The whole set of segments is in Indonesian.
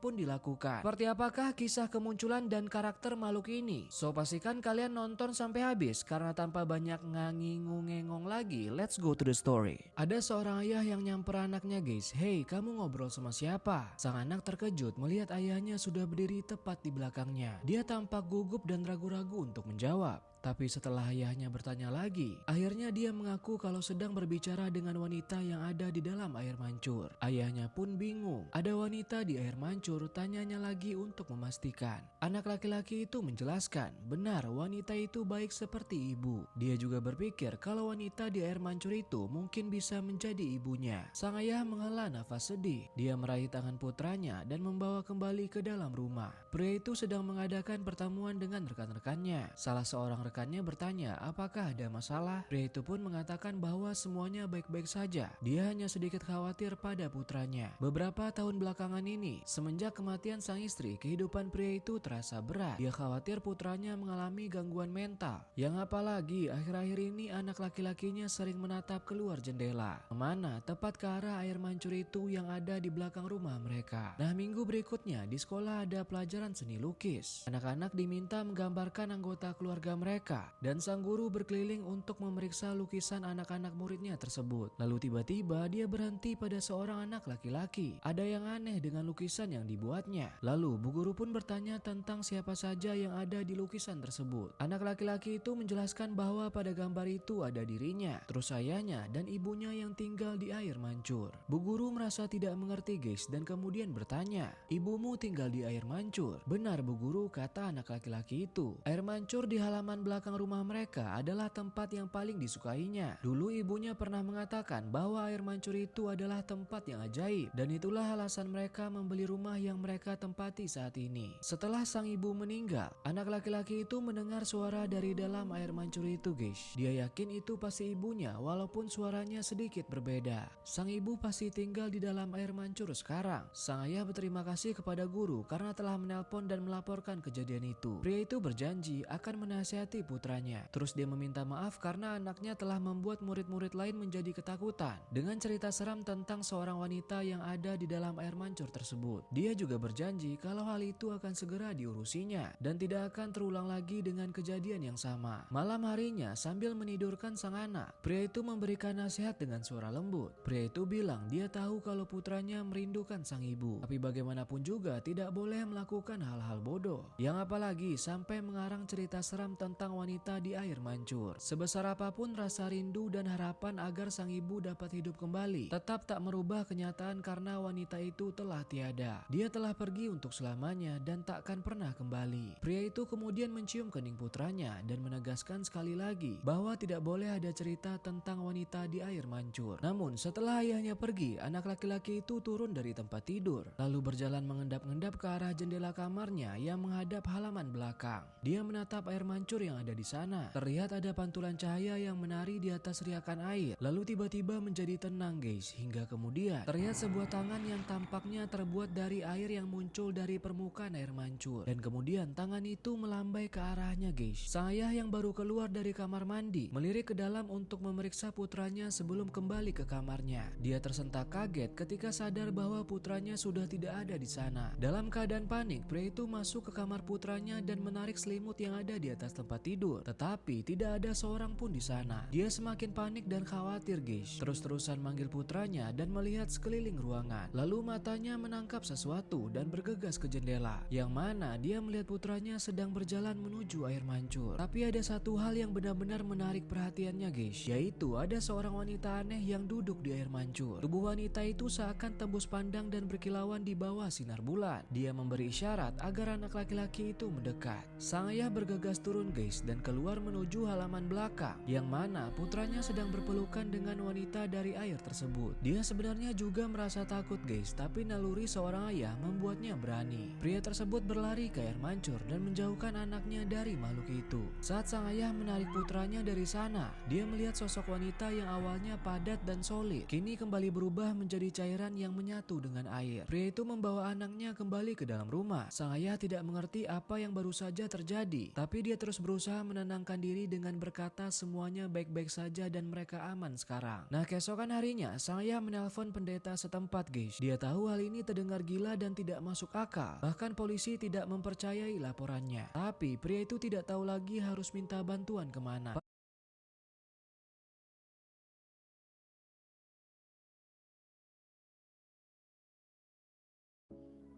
pun dilakukan. Seperti apakah kisah kemunculan dan karakter makhluk ini? So pastikan kalian nonton sampai habis karena tanpa banyak ngangingung-ngengong lagi, let's go to the story. Ada seorang ayah yang nyamper anaknya guys. Hey, kamu ngobrol sama siapa? Sang anak terkejut melihat ayahnya sudah berdiri tepat di belakangnya. Dia tampak gugup dan ragu-ragu untuk menjawab. Tapi setelah ayahnya bertanya lagi, akhirnya dia mengaku kalau sedang berbicara dengan wanita yang ada di dalam air mancur. Ayahnya pun bingung. Ada wanita di air mancur, tanyanya lagi untuk memastikan. Anak laki-laki itu menjelaskan, benar wanita itu baik seperti ibu. Dia juga berpikir kalau wanita di air mancur itu mungkin bisa menjadi ibunya. Sang ayah menghela nafas sedih. Dia meraih tangan putranya dan membawa kembali ke dalam rumah. Pria itu sedang mengadakan pertemuan dengan rekan-rekannya. Salah seorang rekannya bertanya, apakah ada masalah? Pria itu pun mengatakan bahwa semuanya baik-baik saja. Dia hanya sedikit khawatir pada putranya. Beberapa tahun belakangan ini, semenjak kematian sang istri, kehidupan pria itu terasa berat. Dia khawatir putranya mengalami gangguan mental. Yang apalagi, akhir-akhir ini anak laki-lakinya sering menatap keluar jendela. Kemana? Tepat ke arah air mancur itu yang ada di belakang rumah mereka. Nah, minggu berikutnya di sekolah ada pelajaran seni lukis. Anak-anak diminta menggambarkan anggota keluarga mereka. Dan sang guru berkeliling untuk memeriksa lukisan anak-anak muridnya tersebut. Lalu tiba-tiba dia berhenti pada seorang anak laki-laki. Ada yang aneh dengan lukisan yang dibuatnya. Lalu bu guru pun bertanya tentang siapa saja yang ada di lukisan tersebut. Anak laki-laki itu menjelaskan bahwa pada gambar itu ada dirinya, terus ayahnya dan ibunya yang tinggal di air mancur. Bu guru merasa tidak mengerti guys dan kemudian bertanya, ibumu tinggal di air mancur? Benar bu guru, kata anak laki-laki itu. Air mancur di halaman belakang rumah mereka adalah tempat yang paling disukainya. Dulu ibunya pernah mengatakan bahwa air mancur itu adalah tempat yang ajaib dan itulah alasan mereka membeli rumah yang mereka tempati saat ini. Setelah sang ibu meninggal, anak laki-laki itu mendengar suara dari dalam air mancur itu guys. Dia yakin itu pasti ibunya walaupun suaranya sedikit berbeda. Sang ibu pasti tinggal di dalam air mancur sekarang. Sang ayah berterima kasih kepada guru karena telah menelpon dan melaporkan kejadian itu. Pria itu berjanji akan menasihati putranya. Terus dia meminta maaf karena anaknya telah membuat murid-murid lain menjadi ketakutan dengan cerita seram tentang seorang wanita yang ada di dalam air mancur tersebut. Dia juga berjanji kalau hal itu akan segera diurusinya dan tidak akan terulang lagi dengan kejadian yang sama. Malam harinya sambil menidurkan sang anak, pria itu memberikan nasihat dengan suara lembut. Pria itu bilang dia tahu kalau putranya merindukan sang ibu, tapi bagaimanapun juga tidak boleh melakukan hal-hal bodoh. Yang apalagi sampai mengarang cerita seram tentang wanita di air mancur. Sebesar apapun rasa rindu dan harapan agar sang ibu dapat hidup kembali, tetap tak merubah kenyataan karena wanita itu telah tiada. Dia telah pergi untuk selamanya dan takkan pernah kembali. Pria itu kemudian mencium kening putranya dan menegaskan sekali lagi bahwa tidak boleh ada cerita tentang wanita di air mancur. Namun setelah ayahnya pergi, anak laki-laki itu turun dari tempat tidur, lalu berjalan mengendap-endap ke arah jendela kamarnya yang menghadap halaman belakang. Dia menatap air mancur yang ada di sana. Terlihat ada pantulan cahaya yang menari di atas riakan air. Lalu tiba-tiba menjadi tenang guys. Hingga kemudian terlihat sebuah tangan yang tampaknya terbuat dari air yang muncul dari permukaan air mancur. Dan kemudian tangan itu melambai ke arahnya guys. Sang ayah yang baru keluar dari kamar mandi melirik ke dalam untuk memeriksa putranya sebelum kembali ke kamarnya. Dia tersentak kaget ketika sadar bahwa putranya sudah tidak ada di sana. Dalam keadaan panik, pria itu masuk ke kamar putranya dan menarik selimut yang ada di atas tempat tidur, tetapi tidak ada seorang pun di sana. Dia semakin panik dan khawatir guys. Terus-terusan manggil putranya dan melihat sekeliling ruangan. Lalu matanya menangkap sesuatu dan bergegas ke jendela, yang mana dia melihat putranya sedang berjalan menuju air mancur. Tapi ada satu hal yang benar-benar menarik perhatiannya guys, yaitu ada seorang wanita aneh yang duduk di air mancur. Tubuh wanita itu seakan tembus pandang dan berkilauan di bawah sinar bulan. Dia memberi isyarat agar anak laki-laki itu mendekat. Sang ayah bergegas turun guys dan keluar menuju halaman belakang, yang mana putranya sedang berpelukan dengan wanita dari air tersebut. Dia sebenarnya juga merasa takut guys, tapi naluri seorang ayah membuatnya berani. Pria tersebut berlari ke air mancur dan menjauhkan anaknya dari makhluk itu. Saat sang ayah menarik putranya dari sana, dia melihat sosok wanita yang awalnya padat dan solid, kini kembali berubah menjadi cairan yang menyatu dengan air. Pria itu membawa anaknya kembali ke dalam rumah. Sang ayah tidak mengerti apa yang baru saja terjadi, tapi dia terus berusaha berusaha menenangkan diri dengan berkata semuanya baik-baik saja dan mereka aman sekarang. Nah, keesokan harinya sang ayah menelpon pendeta setempat guys. Dia tahu hal ini terdengar gila dan tidak masuk akal. Bahkan polisi tidak mempercayai laporannya. Tapi pria itu tidak tahu lagi harus minta bantuan kemana.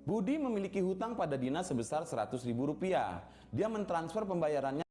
Budi memiliki hutang pada Dina sebesar Rp100.000. Dia mentransfer pembayarannya.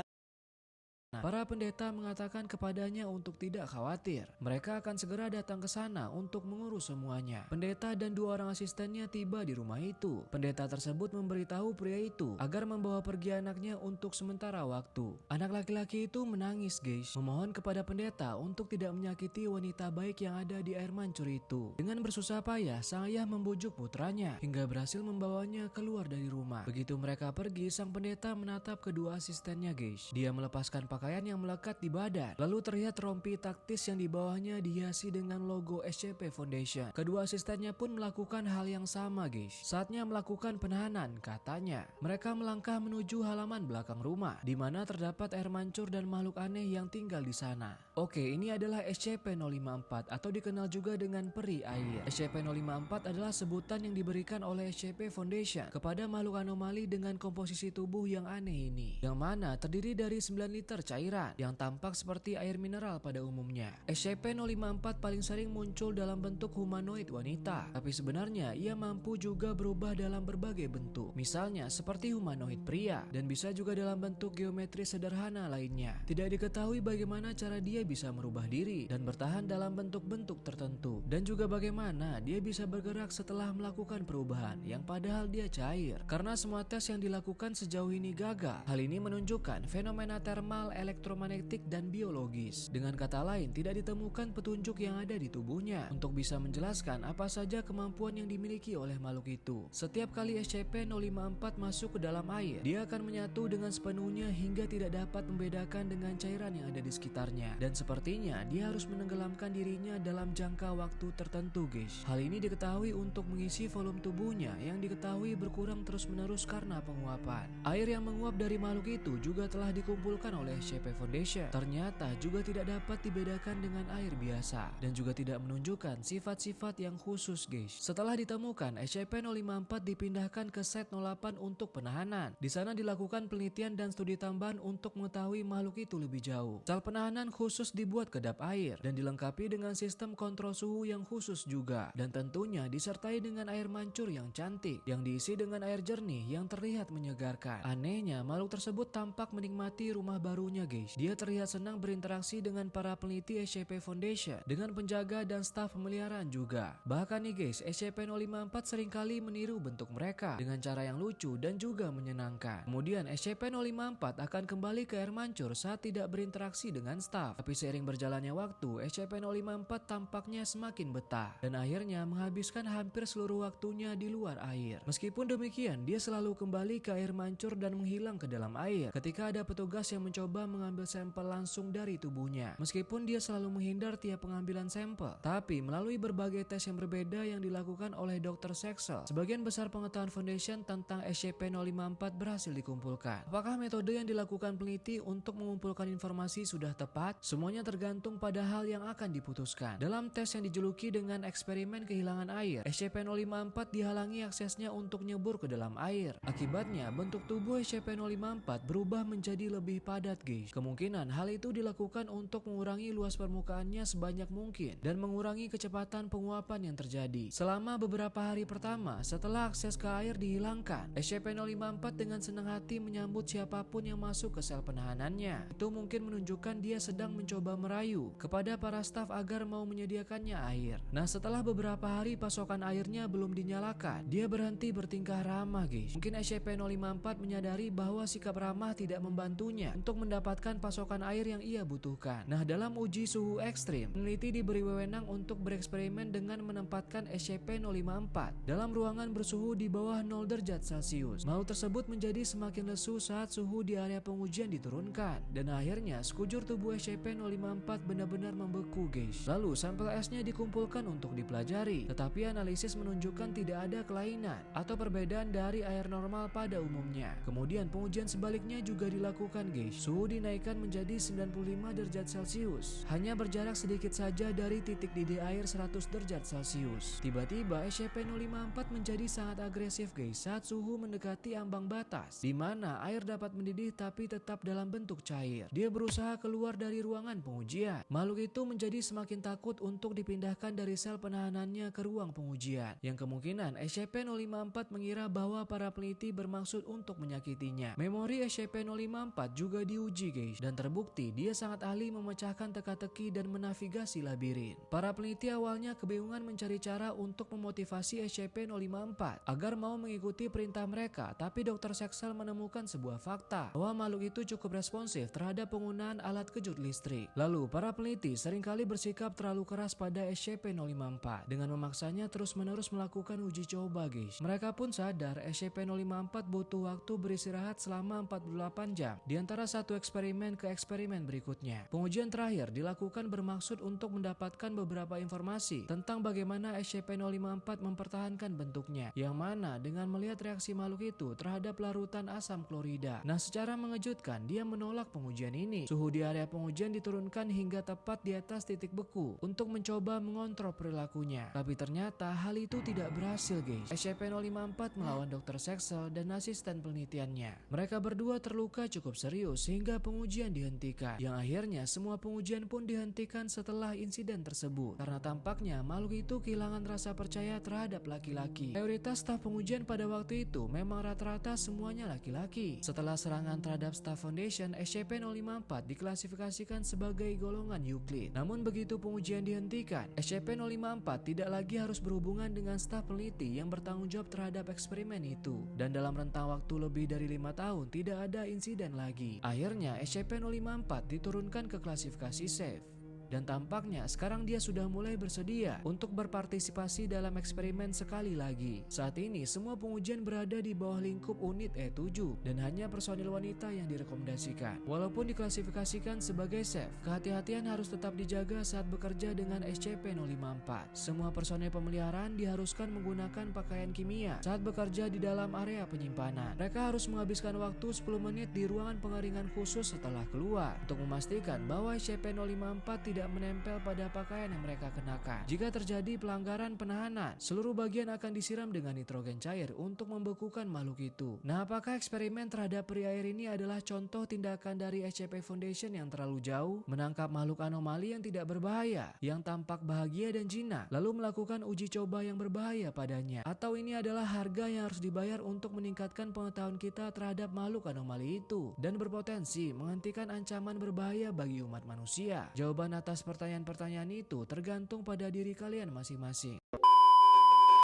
Para pendeta mengatakan kepadanya untuk tidak khawatir. Mereka akan segera datang ke sana untuk mengurus semuanya. Pendeta dan 2 orang asistennya tiba di rumah itu. Pendeta tersebut memberitahu pria itu agar membawa pergi anaknya untuk sementara waktu. Anak laki-laki itu menangis guys, memohon kepada pendeta untuk tidak menyakiti wanita baik yang ada di air mancur itu. Dengan bersusah payah, sang ayah membujuk putranya hingga berhasil membawanya keluar dari rumah. Begitu mereka pergi, sang pendeta menatap kedua asistennya guys. Dia melepaskan pakaian yang melekat di badan. Lalu terlihat rompi taktis yang di bawahnya dihiasi dengan logo SCP Foundation. Kedua asistennya pun melakukan hal yang sama guys. Saatnya melakukan penahanan, katanya. Mereka melangkah menuju halaman belakang rumah, di mana terdapat air mancur dan makhluk aneh yang tinggal di sana. Oke, ini adalah SCP-054 atau dikenal juga dengan peri air. SCP-054 adalah sebutan yang diberikan oleh SCP Foundation kepada makhluk anomali dengan komposisi tubuh yang aneh ini, yang mana terdiri dari 9 liter cairan yang tampak seperti air mineral pada umumnya. SCP-054 paling sering muncul dalam bentuk humanoid wanita, tapi sebenarnya ia mampu juga berubah dalam berbagai bentuk, misalnya seperti humanoid pria, dan bisa juga dalam bentuk geometri sederhana lainnya. Tidak diketahui bagaimana cara dia bisa merubah diri dan bertahan dalam bentuk-bentuk tertentu, dan juga bagaimana dia bisa bergerak setelah melakukan perubahan yang padahal dia cair. Karena semua tes yang dilakukan sejauh ini gagal, hal ini menunjukkan fenomena thermal, elektromagnetik, dan biologis. Dengan kata lain, tidak ditemukan petunjuk yang ada di tubuhnya untuk bisa menjelaskan apa saja kemampuan yang dimiliki oleh makhluk itu. Setiap kali SCP-054 masuk ke dalam air, dia akan menyatu dengan sepenuhnya hingga tidak dapat membedakan dengan cairan yang ada di sekitarnya. Dan sepertinya dia harus menenggelamkan dirinya dalam jangka waktu tertentu guys. Hal ini diketahui untuk mengisi volume tubuhnya yang diketahui berkurang terus-menerus karena penguapan. Air yang menguap dari makhluk itu juga telah dikumpulkan oleh SCP Foundation. Ternyata juga tidak dapat dibedakan dengan air biasa dan juga tidak menunjukkan sifat-sifat yang khusus guys. Setelah ditemukan, SCP-054 dipindahkan ke Set 08 untuk penahanan. Di sana dilakukan penelitian dan studi tambahan untuk mengetahui makhluk itu lebih jauh. Sel penahanan khusus dibuat kedap air dan dilengkapi dengan sistem kontrol suhu yang khusus juga, dan tentunya disertai dengan air mancur yang cantik yang diisi dengan air jernih yang terlihat menyegarkan. Anehnya, makhluk tersebut tampak menikmati rumah barunya guys. Dia terlihat senang berinteraksi dengan para peneliti SCP Foundation, dengan penjaga dan staf pemeliharaan juga. Bahkan nih guys, SCP-054 seringkali meniru bentuk mereka dengan cara yang lucu dan juga menyenangkan. Kemudian SCP-054 akan kembali ke air mancur saat tidak berinteraksi dengan staf. Tapi seiring berjalannya waktu, SCP-054 tampaknya semakin betah dan akhirnya menghabiskan hampir seluruh waktunya di luar air. Meskipun demikian, dia selalu kembali ke air mancur dan menghilang ke dalam air ketika ada petugas yang mencoba mengambil sampel langsung dari tubuhnya. Meskipun dia selalu menghindar tiap pengambilan sampel, tapi melalui berbagai tes yang berbeda yang dilakukan oleh Dr. Sexel, sebagian besar pengetahuan Foundation tentang SCP-054 berhasil dikumpulkan. Apakah metode yang dilakukan peneliti untuk mengumpulkan informasi sudah tepat? Semuanya tergantung pada hal yang akan diputuskan. Dalam tes yang dijuluki dengan eksperimen kehilangan air, SCP-054 dihalangi aksesnya untuk nyebur ke dalam air. Akibatnya, bentuk tubuh SCP-054 berubah menjadi lebih padat guys. Kemungkinan hal itu dilakukan untuk mengurangi luas permukaannya sebanyak mungkin dan mengurangi kecepatan penguapan yang terjadi. Selama beberapa hari pertama setelah akses ke air dihilangkan, SCP-054 dengan senang hati menyambut siapapun yang masuk ke sel penahanannya. Itu mungkin menunjukkan dia sedang mencoba merayu kepada para staf agar mau menyediakannya air. Nah, setelah beberapa hari pasokan airnya belum dinyalakan, dia berhenti bertingkah ramah guys. Mungkin SCP-054 menyadari bahwa sikap ramah tidak membantunya untuk mendapatkan mendapatkan pasokan air yang ia butuhkan. Nah, dalam uji suhu ekstrim, peneliti diberi wewenang untuk bereksperimen dengan menempatkan SCP-054 dalam ruangan bersuhu di bawah 0 derajat Celcius. Makhluk tersebut menjadi semakin lesu saat suhu di area pengujian diturunkan, dan akhirnya sekujur tubuh SCP-054 benar-benar membeku, guys. Lalu sampel esnya dikumpulkan untuk dipelajari, tetapi analisis menunjukkan tidak ada kelainan atau perbedaan dari air normal pada umumnya. Kemudian pengujian sebaliknya juga dilakukan, guys. Suhu dinaikkan menjadi 95 derajat Celcius, hanya berjarak sedikit saja dari titik didih air 100 derajat Celcius. Tiba-tiba SCP-054 menjadi sangat agresif, guys, saat suhu mendekati ambang batas, di mana air dapat mendidih tapi tetap dalam bentuk cair. Dia berusaha keluar dari ruangan pengujian. Makhluk itu menjadi semakin takut untuk dipindahkan dari sel penahanannya ke ruang pengujian, yang kemungkinan SCP-054 mengira bahwa para peneliti bermaksud untuk menyakitinya. Memori SCP-054 juga diuji, guys, dan terbukti dia sangat ahli memecahkan teka-teki dan menavigasi labirin. Para peneliti awalnya kebingungan mencari cara untuk memotivasi SCP-054 agar mau mengikuti perintah mereka, tapi Dr. Sexel menemukan sebuah fakta bahwa makhluk itu cukup responsif terhadap penggunaan alat kejut listrik. Lalu para peneliti seringkali bersikap terlalu keras pada SCP-054 dengan memaksanya terus-menerus melakukan uji coba, guys. Mereka pun sadar SCP-054 butuh waktu beristirahat selama 48 jam di antara satu eksperimen ke eksperimen berikutnya. Pengujian terakhir dilakukan bermaksud untuk mendapatkan beberapa informasi tentang bagaimana SCP-054 mempertahankan bentuknya, yang mana dengan melihat reaksi makhluk itu terhadap larutan asam klorida. Nah, secara mengejutkan dia menolak pengujian ini. Suhu di area pengujian diturunkan hingga tepat di atas titik beku untuk mencoba mengontrol perilakunya. Tapi ternyata hal itu tidak berhasil, guys. SCP-054 melawan Dr. Sexel dan asisten penelitiannya. Mereka berdua terluka cukup serius sehingga pengujian dihentikan, yang akhirnya semua pengujian pun dihentikan setelah insiden tersebut karena tampaknya makhluk itu kehilangan rasa percaya terhadap laki-laki. Mayoritas staf pengujian pada waktu itu memang rata-rata semuanya laki-laki. Setelah serangan terhadap Staff Foundation, SCP-054 diklasifikasikan sebagai golongan Euclid. Namun begitu pengujian dihentikan, SCP-054 tidak lagi harus berhubungan dengan staf peneliti yang bertanggung jawab terhadap eksperimen itu, dan dalam rentang waktu lebih dari 5 tahun tidak ada insiden lagi. Akhirnya SCP-054 diturunkan ke klasifikasi safe. Dan tampaknya sekarang dia sudah mulai bersedia untuk berpartisipasi dalam eksperimen sekali lagi. Saat ini semua pengujian berada di bawah lingkup unit E7 dan hanya personil wanita yang direkomendasikan. Walaupun diklasifikasikan sebagai safe, kehati-hatian harus tetap dijaga saat bekerja dengan SCP-054. Semua personil pemeliharaan diharuskan menggunakan pakaian kimia saat bekerja di dalam area penyimpanan. Mereka harus menghabiskan waktu 10 menit di ruangan pengeringan khusus setelah keluar untuk memastikan bahwa SCP-054 tidak menempel pada pakaian yang mereka kenakan. Jika terjadi pelanggaran penahanan, seluruh bagian akan disiram dengan nitrogen cair untuk membekukan makhluk itu. Nah, apakah eksperimen terhadap peri air ini adalah contoh tindakan dari SCP Foundation yang terlalu jauh, menangkap makhluk anomali yang tidak berbahaya, yang tampak bahagia dan jinak, lalu melakukan uji coba yang berbahaya padanya? Atau ini adalah harga yang harus dibayar untuk meningkatkan pengetahuan kita terhadap makhluk anomali itu dan berpotensi menghentikan ancaman berbahaya bagi umat manusia? Jawaban atas pertanyaan-pertanyaan itu tergantung pada diri kalian masing-masing.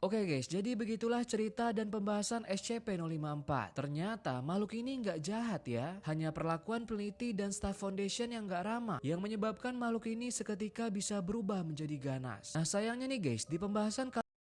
Oke guys, jadi begitulah cerita dan pembahasan SCP-054. Ternyata makhluk ini nggak jahat ya, hanya perlakuan peneliti dan Staff Foundation yang nggak ramah yang menyebabkan makhluk ini seketika bisa berubah menjadi ganas. Nah sayangnya nih guys, di pembahasan kali